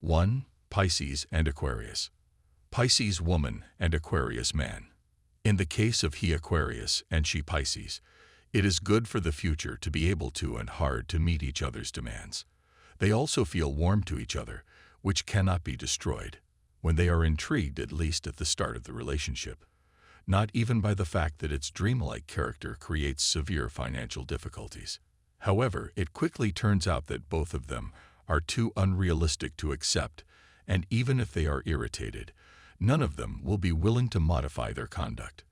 1. Pisces and Aquarius. Pisces woman and Aquarius man. In the case of he Aquarius and she Pisces, it is good for the future to be able to and hard to meet each other's demands. They also feel warm to each other, which cannot be destroyed, when they are intrigued at least at the start of the relationship, not even by the fact that its dreamlike character creates severe financial difficulties. However, it quickly turns out that both of them are too unrealistic to accept, and even if they are irritated, none of them will be willing to modify their conduct.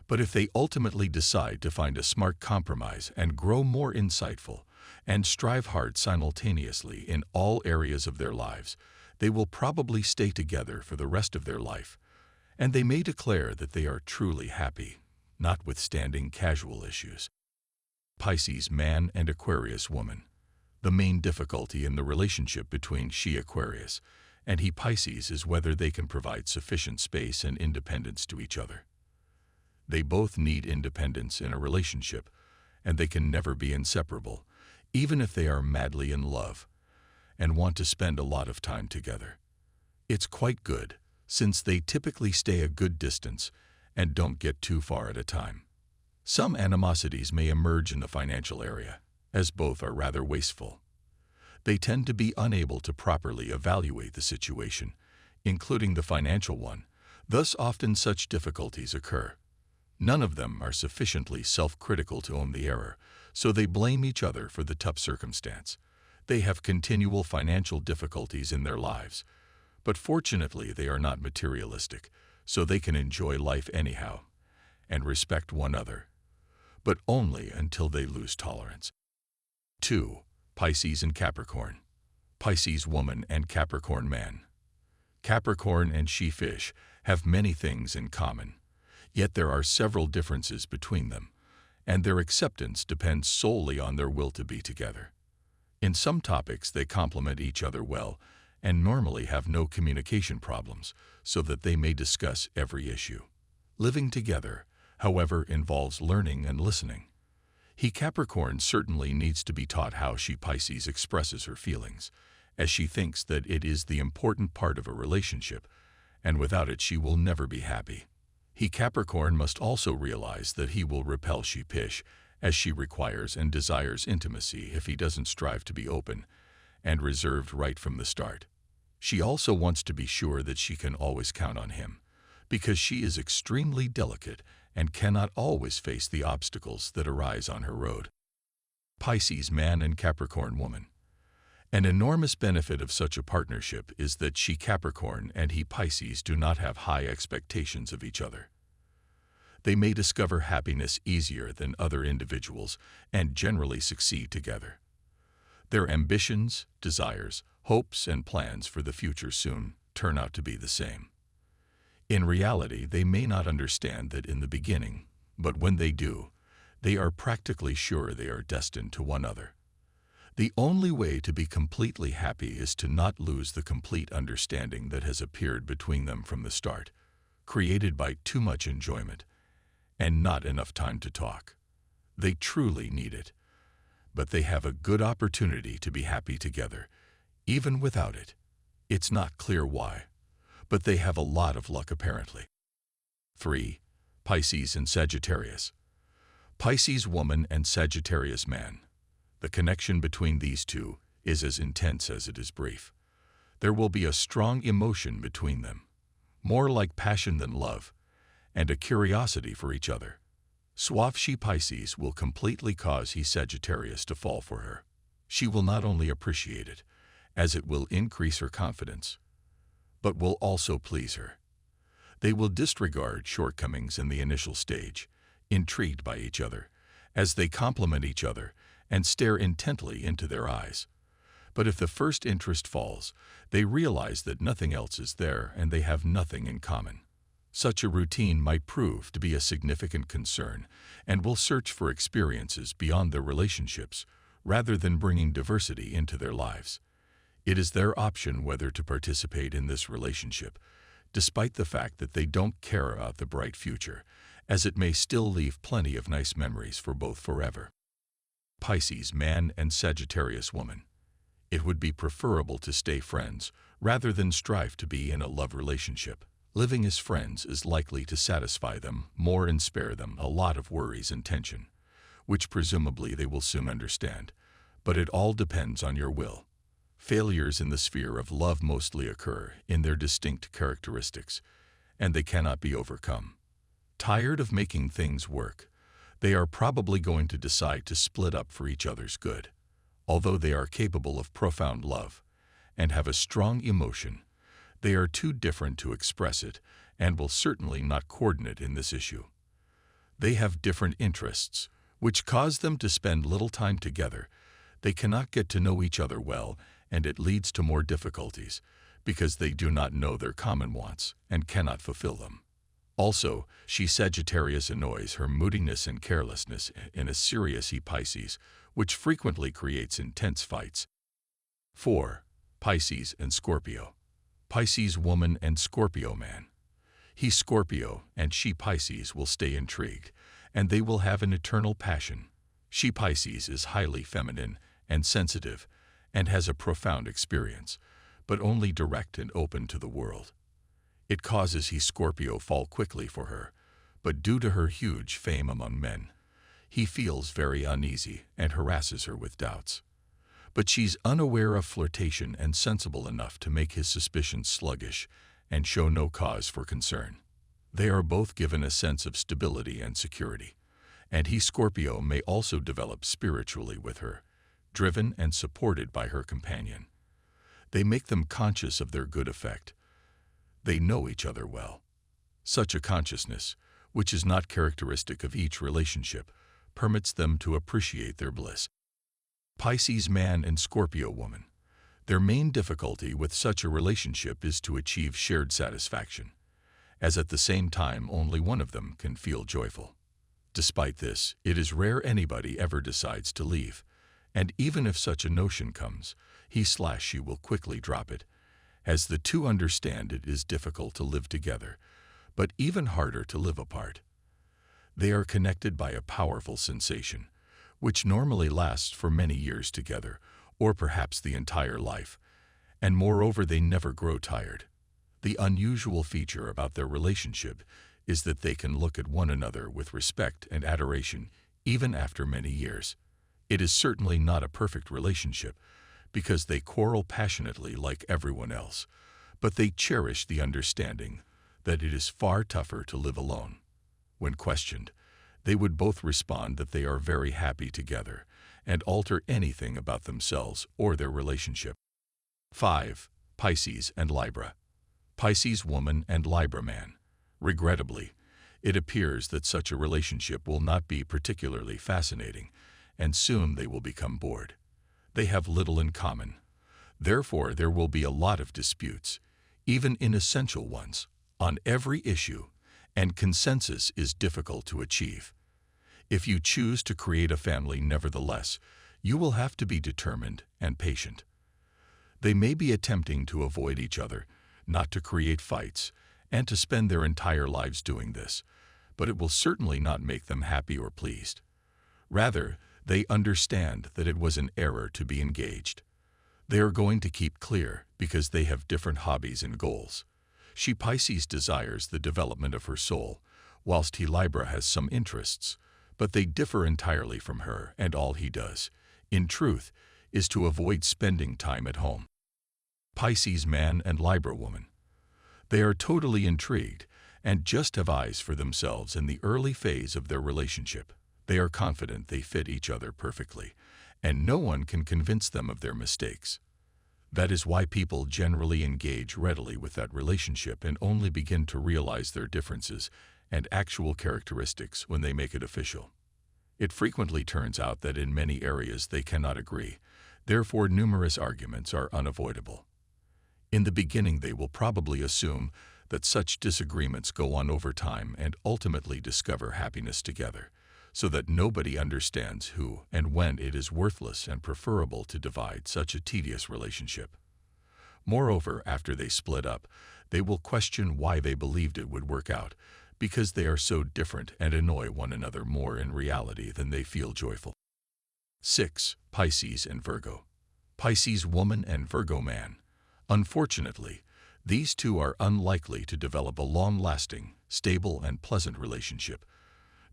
But if they ultimately decide to find a smart compromise and grow more insightful and strive hard simultaneously in all areas of their lives, they will probably stay together for the rest of their life, and they may declare that they are truly happy, notwithstanding casual issues. Pisces man and Aquarius woman. The main difficulty in the relationship between she Aquarius and he Pisces is whether they can provide sufficient space and independence to each other. They both need independence in a relationship, and they can never be inseparable, even if they are madly in love and want to spend a lot of time together. It's quite good, since they typically stay a good distance and don't get too far at a time. Some animosities may emerge in the financial area, as both are rather wasteful. They tend to be unable to properly evaluate the situation, including the financial one, thus often such difficulties occur. None of them are sufficiently self-critical to own the error, so they blame each other for the tough circumstance. They have continual financial difficulties in their lives, but fortunately they are not materialistic, so they can enjoy life anyhow and respect one another, but only until they lose tolerance. 2. Pisces and Capricorn. Pisces woman and Capricorn man. Capricorn and she fish have many things in common, yet there are several differences between them, and their acceptance depends solely on their will to be together. In some topics they complement each other well and normally have no communication problems, so that they may discuss every issue. Living together, however, involves learning and listening. He Capricorn certainly needs to be taught how she Pisces expresses her feelings, as she thinks that it is the important part of a relationship, and without it she will never be happy. He Capricorn must also realize that he will repel she Pish, as she requires and desires intimacy if he doesn't strive to be open and reserved right from the start. She also wants to be sure that she can always count on him, because she is extremely delicate and cannot always face the obstacles that arise on her road. Pisces man and Capricorn woman. An enormous benefit of such a partnership is that she Capricorn and he Pisces do not have high expectations of each other. They may discover happiness easier than other individuals and generally succeed together. Their ambitions, desires, hopes, and plans for the future soon turn out to be the same. In reality, they may not understand that in the beginning, but when they do, they are practically sure they are destined to one another. The only way to be completely happy is to not lose the complete understanding that has appeared between them from the start, created by too much enjoyment and not enough time to talk. They truly need it, but they have a good opportunity to be happy together, even without it. It's not clear why, but they have a lot of luck apparently. 3. Pisces and Sagittarius. Pisces woman and Sagittarius man. The connection between these two is as intense as it is brief. There will be a strong emotion between them, more like passion than love, and a curiosity for each other. Suave she Pisces will completely cause he Sagittarius to fall for her. She will not only appreciate it, as it will increase her confidence, but will also please her. They will disregard shortcomings in the initial stage, intrigued by each other, as they complement each other and stare intently into their eyes. But if the first interest falls, they realize that nothing else is there and they have nothing in common. Such a routine might prove to be a significant concern and will search for experiences beyond their relationships rather than bringing diversity into their lives. It is their option whether to participate in this relationship, despite the fact that they don't care about the bright future, as it may still leave plenty of nice memories for both forever. Pisces man and Sagittarius woman. It would be preferable to stay friends rather than strive to be in a love relationship. Living as friends is likely to satisfy them more and spare them a lot of worries and tension, which presumably they will soon understand, but it all depends on your will. Failures in the sphere of love mostly occur in their distinct characteristics, and they cannot be overcome. Tired of making things work, they are probably going to decide to split up for each other's good. Although they are capable of profound love and have a strong emotion, they are too different to express it and will certainly not coordinate in this issue. They have different interests, which cause them to spend little time together. They cannot get to know each other well, and it leads to more difficulties because they do not know their common wants and cannot fulfill them. Also, Sagittarius annoys her moodiness and carelessness in a serious Pisces, which frequently creates intense fights. 4. Pisces and Scorpio. Pisces woman and Scorpio man. He Scorpio and she Pisces will stay intrigued, and they will have an eternal passion. She Pisces is highly feminine and sensitive and has a profound experience, but only direct and open to the world. It causes he Scorpio fall quickly for her, but due to her huge fame among men, he feels very uneasy and harasses her with doubts. But she's unaware of flirtation and sensible enough to make his suspicions sluggish and show no cause for concern. They are both given a sense of stability and security, and he Scorpio may also develop spiritually with her, driven and supported by her companion. They make them conscious of their good effect. They know each other well. Such a consciousness, which is not characteristic of each relationship, permits them to appreciate their bliss. Pisces man and Scorpio woman. Their main difficulty with such a relationship is to achieve shared satisfaction, as at the same time only one of them can feel joyful. Despite this, it is rare anybody ever decides to leave, and even if such a notion comes, he/she will quickly drop it, as the two understand it is difficult to live together, but even harder to live apart. They are connected by a powerful sensation, which normally lasts for many years together, or perhaps the entire life, and moreover they never grow tired. The unusual feature about their relationship is that they can look at one another with respect and adoration even after many years. It is certainly not a perfect relationship, because they quarrel passionately like everyone else, but they cherish the understanding that it is far tougher to live alone. When questioned, they would both respond that they are very happy together and alter anything about themselves or their relationship. 5. Pisces and Libra. Pisces woman and Libra man. Regrettably, it appears that such a relationship will not be particularly fascinating, and soon they will become bored. They have little in common. Therefore, there will be a lot of disputes, even in essential ones, on every issue, and consensus is difficult to achieve. If you choose to create a family nevertheless, you will have to be determined and patient. They may be attempting to avoid each other, not to create fights, and to spend their entire lives doing this, but it will certainly not make them happy or pleased. Rather, they understand that it was an error to be engaged. They are going to keep clear because they have different hobbies and goals. She Pisces desires the development of her soul, whilst he Libra has some interests, but they differ entirely from her, and all he does, in truth, is to avoid spending time at home. Pisces man and Libra woman. They are totally intrigued and just have eyes for themselves in the early phase of their relationship. They are confident they fit each other perfectly, and no one can convince them of their mistakes. That is why people generally engage readily with that relationship and only begin to realize their differences and actual characteristics when they make it official. It frequently turns out that in many areas they cannot agree, therefore numerous arguments are unavoidable. In the beginning they will probably assume that such disagreements go on over time and ultimately discover happiness together, so that nobody understands who and when it is worthless and preferable to divide such a tedious relationship. Moreover, after they split up, they will question why they believed it would work out, because they are so different and annoy one another more in reality than they feel joyful. 6. Pisces and Virgo. Pisces woman and Virgo man. Unfortunately, these two are unlikely to develop a long-lasting, stable, and pleasant relationship,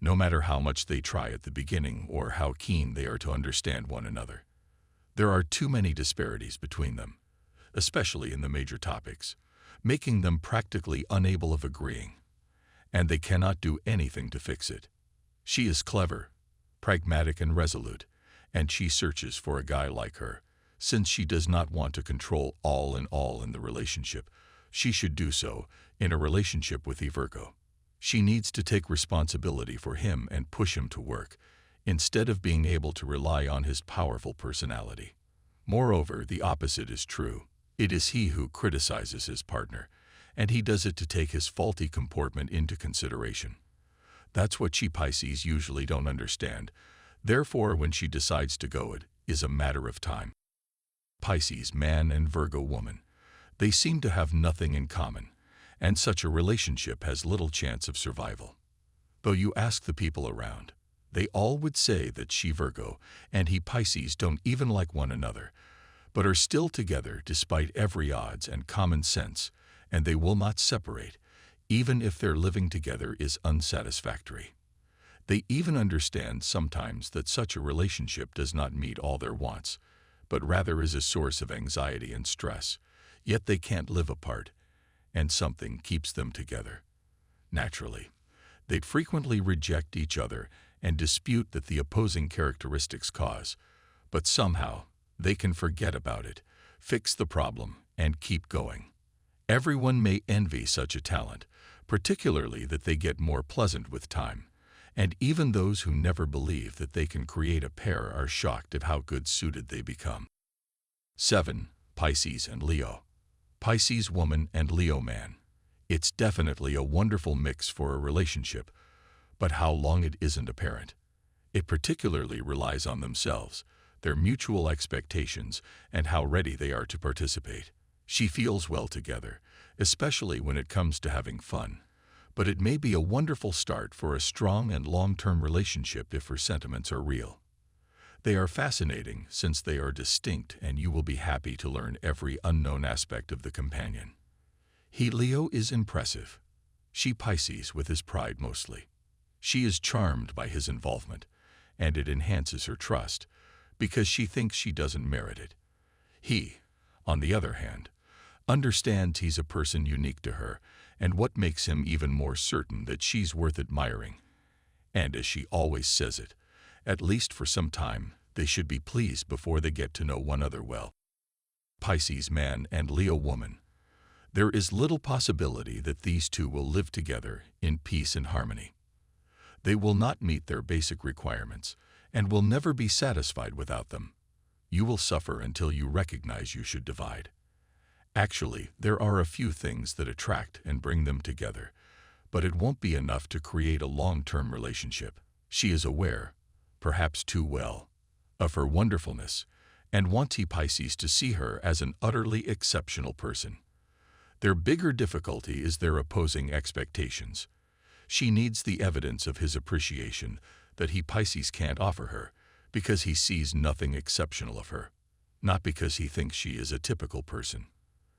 no matter how much they try at the beginning or how keen they are to understand one another. There are too many disparities between them, especially in the major topics, making them practically unable of agreeing, and they cannot do anything to fix it. She is clever, pragmatic, and resolute, and she searches for a guy like her. Since she does not want to control all in the relationship, she should do so in a relationship with a Virgo. She needs to take responsibility for him and push him to work, instead of being able to rely on his powerful personality. Moreover, the opposite is true. It is he who criticizes his partner, and he does it to take his faulty comportment into consideration. That's what she Pisces usually don't understand. Therefore, when she decides to go, it is a matter of time. Pisces man and Virgo woman. They seem to have nothing in common, and such a relationship has little chance of survival. Though you ask the people around, they all would say that she Virgo and he Pisces don't even like one another, but are still together despite every odds and common sense, and they will not separate, even if their living together is unsatisfactory. They even understand sometimes that such a relationship does not meet all their wants, but rather is a source of anxiety and stress, yet they can't live apart, and something keeps them together. Naturally, they frequently reject each other and dispute that the opposing characteristics cause, but somehow they can forget about it, fix the problem, and keep going. Everyone may envy such a talent, particularly that they get more pleasant with time, and even those who never believe that they can create a pair are shocked at how good suited they become. 7. Pisces and Leo. Pisces woman and Leo man. It's definitely a wonderful mix for a relationship, but how long it isn't apparent. It particularly relies on themselves, their mutual expectations, and how ready they are to participate. She feels well together, especially when it comes to having fun, but it may be a wonderful start for a strong and long-term relationship if her sentiments are real. They are fascinating since they are distinct, and you will be happy to learn every unknown aspect of the companion. He Leo is impressive. She Pisces with his pride mostly. She is charmed by his involvement, and it enhances her trust, because she thinks she doesn't merit it. He, on the other hand, understands he's a person unique to her, and what makes him even more certain that she's worth admiring. And as she always says it, at least for some time, they should be pleased before they get to know one another well. Pisces man and Leo woman. There is little possibility that these two will live together in peace and harmony. They will not meet their basic requirements and will never be satisfied without them. You will suffer until you recognize you should divide. Actually, there are a few things that attract and bring them together, but it won't be enough to create a long-term relationship. She is aware, perhaps too well, of her wonderfulness, and wants Pisces to see her as an utterly exceptional person. Their bigger difficulty is their opposing expectations. She needs the evidence of his appreciation that Pisces can't offer her, because he sees nothing exceptional of her, not because he thinks she is a typical person.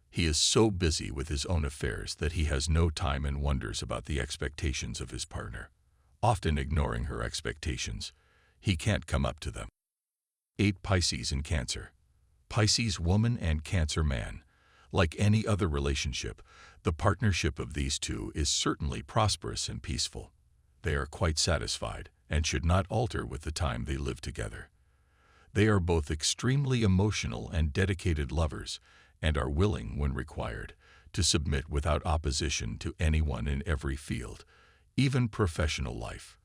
He is so busy with his own affairs that he has no time and wonders about the expectations of his partner. Often ignoring her expectations, he can't come up to them. 8. Pisces and Cancer. Pisces woman and Cancer man. Like any other relationship, the partnership of these two is certainly prosperous and peaceful. They are quite satisfied and should not alter with the time they live together. They are both extremely emotional and dedicated lovers, and are willing, when required, to submit without opposition to anyone in every field, even professional life.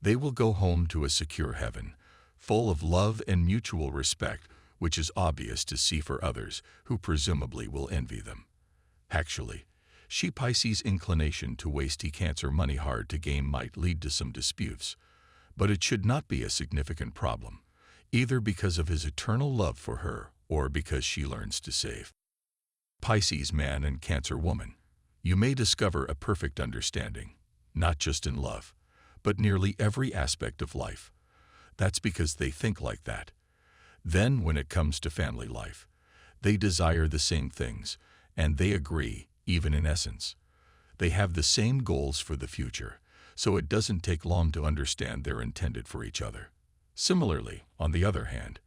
They will go home to a secure heaven, full of love and mutual respect, which is obvious to see for others who presumably will envy them. Actually, she Pisces' inclination to waste Cancer money hard to gain might lead to some disputes, but it should not be a significant problem, either because of his eternal love for her or because she learns to save. Pisces man and Cancer woman. You may discover a perfect understanding, not just in love, but nearly every aspect of life. That's because they think like that. Then, when it comes to family life, They desire the same things, and they agree, even in essence. They have the same goals for the future, so it doesn't take long to understand they're intended for each other. Similarly, on the other hand,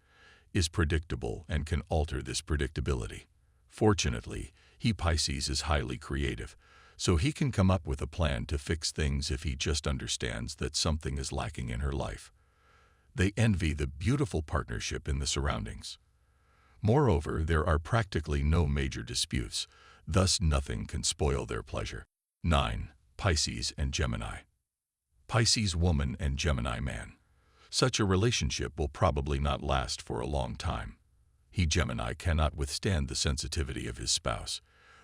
is predictable and can alter this predictability. Fortunately, Pisces is highly creative, so he can come up with a plan to fix things if he just understands that something is lacking in her life. They envy the beautiful partnership in the surroundings. Moreover, there are practically no major disputes, thus nothing can spoil their pleasure. 9. Pisces and Gemini. Pisces woman and Gemini man. Such a relationship will probably not last for a long time. Gemini cannot withstand the sensitivity of his spouse,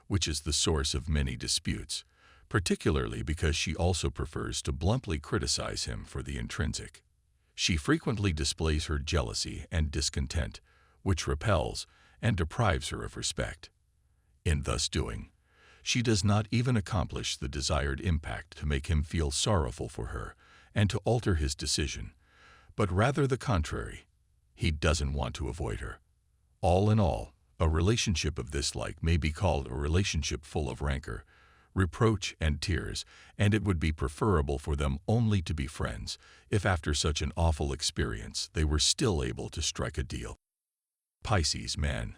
which is the source of many disputes, particularly because she also prefers to bluntly criticize him for the intrinsic. She frequently displays her jealousy and discontent, which repels and deprives her of respect. In thus doing, she does not even accomplish the desired impact to make him feel sorrowful for her and to alter his decision, but rather the contrary. He doesn't want to avoid her. All in all, a relationship of this like may be called a relationship full of rancor, reproach, and tears, and it would be preferable for them only to be friends if after such an awful experience they were still able to strike a deal. Pisces man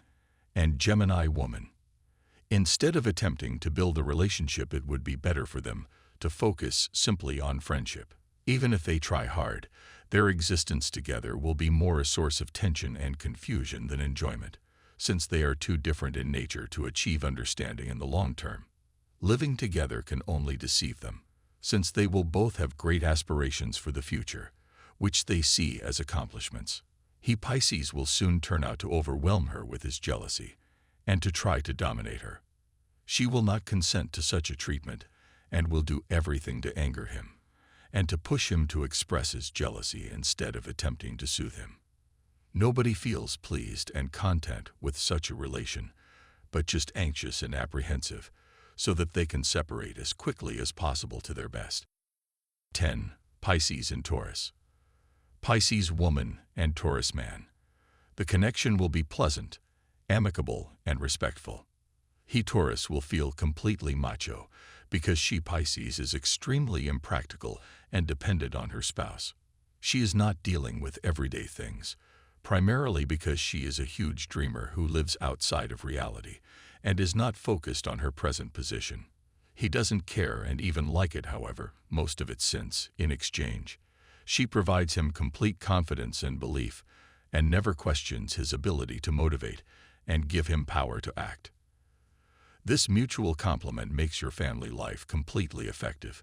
and Gemini woman. Instead of attempting to build a relationship, it would be better for them to focus simply on friendship. Even if they try hard, their existence together will be more a source of tension and confusion than enjoyment, since they are too different in nature to achieve understanding in the long term. Living together can only deceive them, since they will both have great aspirations for the future, which they see as accomplishments. Pisces will soon turn out to overwhelm her with his jealousy, and to try to dominate her. She will not consent to such a treatment, and will do everything to anger him, and to push him to express his jealousy instead of attempting to soothe him. Nobody feels pleased and content with such a relation, but just anxious and apprehensive, so that they can separate as quickly as possible to their best. 10. Pisces and Taurus. Pisces woman and Taurus man. The connection will be pleasant, amicable, and respectful. Taurus will feel completely macho because Pisces is extremely impractical and dependent on her spouse. She is not dealing with everyday things, primarily because she is a huge dreamer who lives outside of reality and is not focused on her present position. He doesn't care and even like it, however, most of it since, in exchange, she provides him complete confidence and belief and never questions his ability to motivate and give him power to act. This mutual complement makes your family life completely effective,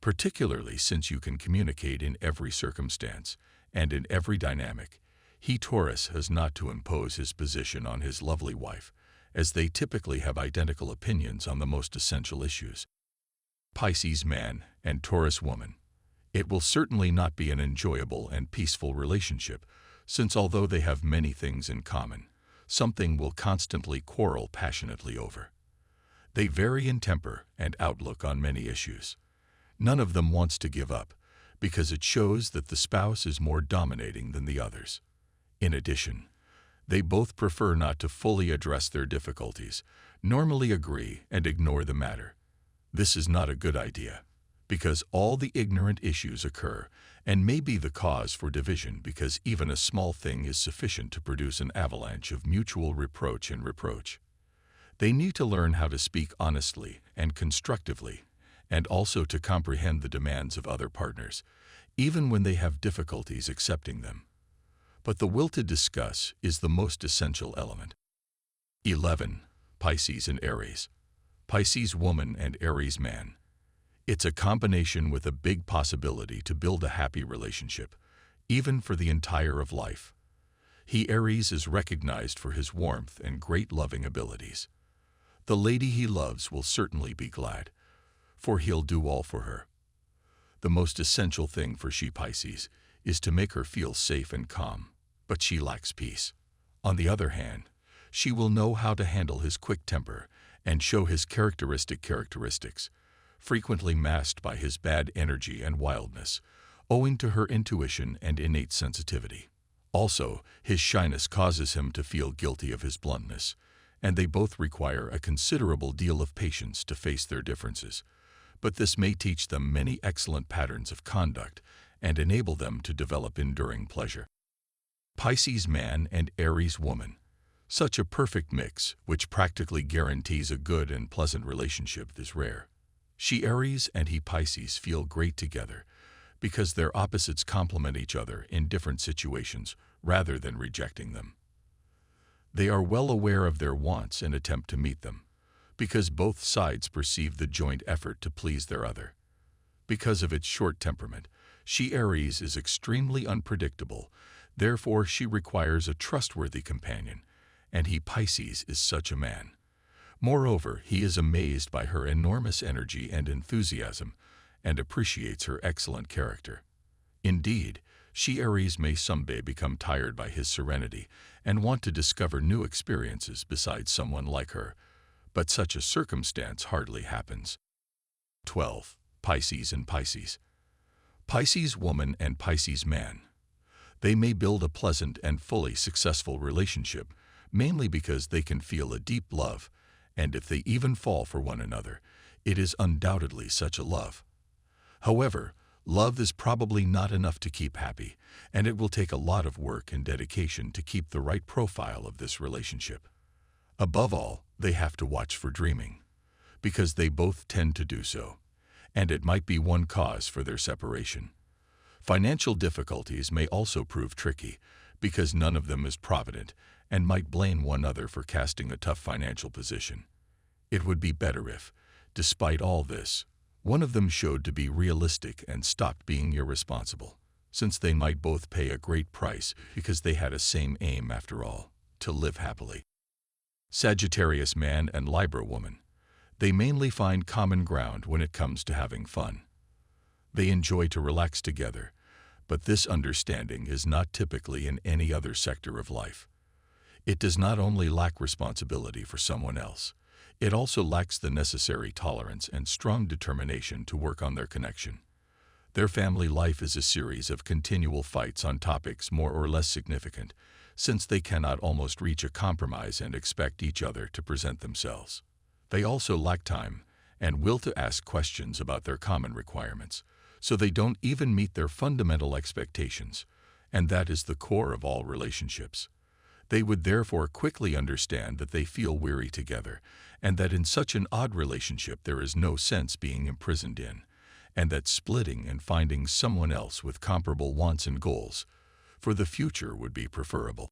particularly since you can communicate in every circumstance and in every dynamic. Taurus has not to impose his position on his lovely wife, as they typically have identical opinions on the most essential issues. Pisces man and Taurus woman. It will certainly not be an enjoyable and peaceful relationship, since although they have many things in common, something will constantly quarrel passionately over. They vary in temper and outlook on many issues. None of them wants to give up, because it shows that the spouse is more dominating than the others. In addition, they both prefer not to fully address their difficulties, normally agree and ignore the matter. This is not a good idea, because all the ignorant issues occur and may be the cause for division, because even a small thing is sufficient to produce an avalanche of mutual reproach and reproach. They need to learn how to speak honestly and constructively, and also to comprehend the demands of other partners, even when they have difficulties accepting them. But the will to discuss is the most essential element. 11. Pisces and Aries. Pisces woman and Aries man. It's a combination with a big possibility to build a happy relationship, even for the entire of life. Aries is recognized for his warmth and great loving abilities. The lady he loves will certainly be glad, for he'll do all for her. The most essential thing for Pisces is to make her feel safe and calm, but she lacks peace. On the other hand, she will know how to handle his quick temper and show his characteristics, frequently masked by his bad energy and wildness, owing to her intuition and innate sensitivity. Also, his shyness causes him to feel guilty of his bluntness, and they both require a considerable deal of patience to face their differences. But this may teach them many excellent patterns of conduct and enable them to develop enduring pleasure. Pisces man and Aries woman. Such a perfect mix, which practically guarantees a good and pleasant relationship, is rare. She Aries and he Pisces feel great together because their opposites complement each other in different situations rather than rejecting them. They are well aware of their wants and attempt to meet them, because both sides perceive the joint effort to please their other. Because of its short temperament, she Aries is extremely unpredictable, therefore she requires a trustworthy companion, and he Pisces is such a man. Moreover, he is amazed by her enormous energy and enthusiasm, and appreciates her excellent character. Indeed, she Aries may someday become tired by his serenity and want to discover new experiences besides someone like her, but such a circumstance hardly happens. 12. Pisces and Pisces. Pisces woman and Pisces man. They may build a pleasant and fully successful relationship, mainly because they can feel a deep love, and if they even fall for one another, it is undoubtedly such a love. However, love is probably not enough to keep happy, and it will take a lot of work and dedication to keep the right profile of this relationship. Above all, they have to watch for dreaming, because they both tend to do so, and it might be one cause for their separation. Financial difficulties may also prove tricky, because none of them is provident and might blame one another for casting a tough financial position. It would be better if, despite all this, one of them showed to be realistic and stopped being irresponsible, since they might both pay a great price because they had a same aim after all, to live happily. Sagittarius man and Libra woman. They mainly find common ground when it comes to having fun. They enjoy to relax together, but this understanding is not typically in any other sector of life. It does not only lack responsibility for someone else, it also lacks the necessary tolerance and strong determination to work on their connection. Their family life is a series of continual fights on topics more or less significant, since they cannot almost reach a compromise and expect each other to present themselves. They also lack time and will to ask questions about their common requirements, so they don't even meet their fundamental expectations, and that is the core of all relationships. They would therefore quickly understand that they feel weary together, and that in such an odd relationship there is no sense being imprisoned in, and that splitting and finding someone else with comparable wants and goals for the future would be preferable.